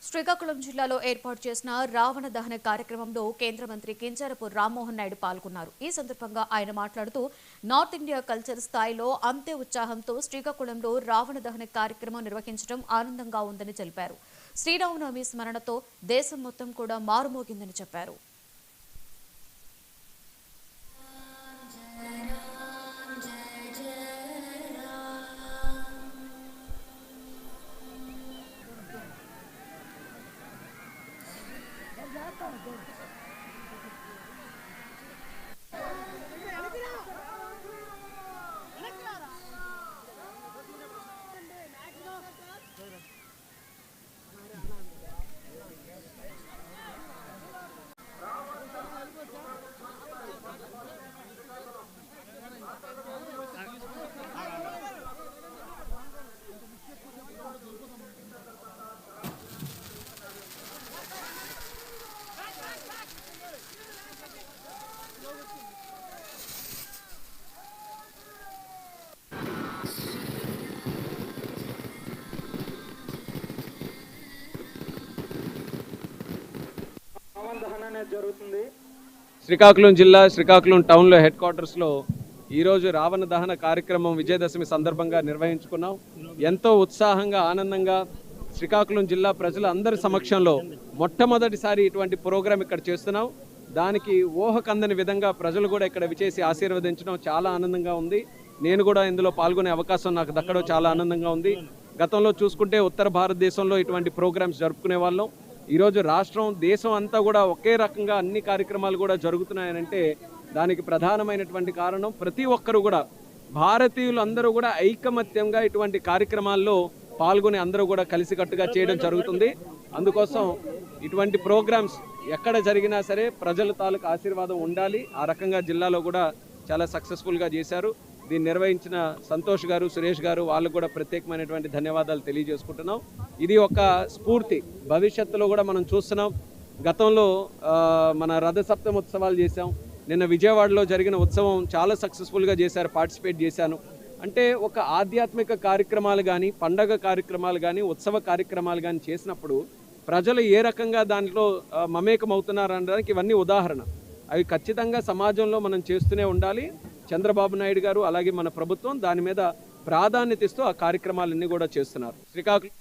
శ్రీకాకుళం జిల్లాలో ఏర్పాటు చేసిన రావణ దహన కార్యక్రమంలో కేంద్ర మంత్రి కింజరాపు రామ్మోహన్ నాయుడు పాల్గొన్నారు. ఈ సందర్భంగా ఆయన మాట్లాడుతూ నార్త్ ఇండియా కల్చర్ స్థాయిలో అంతే ఉత్సాహంతో శ్రీకాకుళంలో రావణ దహన కార్యక్రమం నిర్వహించడం ఆనందంగా ఉందని తెలిపారు. శ్రీరామనవమి స్మరణతో దేశం మొత్తం కూడా మారుమోగిందని చెప్పారు. జరుగుతుంది. శ్రీకాకుళం జిల్లా శ్రీకాకుళం టౌన్లో హెడ్ క్వార్టర్స్లో ఈరోజు రావణ దహన కార్యక్రమం విజయదశమి సందర్భంగా నిర్వహించుకున్నాం. ఎంతో ఉత్సాహంగా ఆనందంగా శ్రీకాకుళం జిల్లా ప్రజల అందరి సమక్షంలో మొట్టమొదటిసారి ఇటువంటి ప్రోగ్రాం ఇక్కడ చేస్తున్నాం. దానికి ఊహకందని విధంగా ప్రజలు కూడా ఇక్కడ విచేసి ఆశీర్వదించడం చాలా ఆనందంగా ఉంది. నేను కూడా ఇందులో పాల్గొనే అవకాశం నాకు దక్కడం చాలా ఆనందంగా ఉంది. గతంలో చూసుకుంటే ఉత్తర భారతదేశంలో ఇటువంటి ప్రోగ్రామ్స్ జరుపుకునే వాళ్ళం. ఈరోజు రాష్ట్రం దేశం అంతా కూడా ఒకే రకంగా అన్ని కార్యక్రమాలు కూడా జరుగుతున్నాయనంటే దానికి ప్రధానమైనటువంటి కారణం ప్రతి ఒక్కరు కూడా భారతీయులు అందరూ కూడా ఐకమత్యంగా ఇటువంటి కార్యక్రమాల్లో పాల్గొని అందరూ కూడా కలిసికట్టుగా చేయడం జరుగుతుంది. అందుకోసం ఇటువంటి ప్రోగ్రామ్స్ ఎక్కడ జరిగినా సరే ప్రజల తాలూకు ఆశీర్వాదం ఉండాలి. ఆ రకంగా జిల్లాలో కూడా చాలా సక్సెస్ఫుల్గా చేశారు. దీన్ని నిర్వహించిన సంతోష్ గారు, సురేష్ గారు వాళ్ళకు కూడా ప్రత్యేకమైనటువంటి ధన్యవాదాలు తెలియజేసుకుంటున్నాం. ఇది ఒక స్ఫూర్తి. భవిష్యత్తులో కూడా మనం చూస్తున్నాం. గతంలో మన రథసప్తమి ఉత్సవాలు చేశాం. నిన్న విజయవాడలో జరిగిన ఉత్సవం చాలా సక్సెస్ఫుల్గా చేశారు, పార్టిసిపేట్ చేశాను. అంటే ఒక ఆధ్యాత్మిక కార్యక్రమాలు కానీ, పండగ కార్యక్రమాలు కానీ, ఉత్సవ కార్యక్రమాలు కానీ చేసినప్పుడు ప్రజలు ఏ రకంగా దాంట్లో మమేకం అవుతున్నారు అనడానికి ఇవన్నీ ఉదాహరణ. అవి ఖచ్చితంగా సమాజంలో మనం చేస్తూనే ఉండాలి. చంద్రబాబు నాయుడు గారు అలాగే మన ప్రభుత్వం దాని మీద ప్రాధాన్యత ఇస్తూ ఆ కార్యక్రమాలన్నీ కూడా చేస్తున్నారు. శ్రీకాకుళం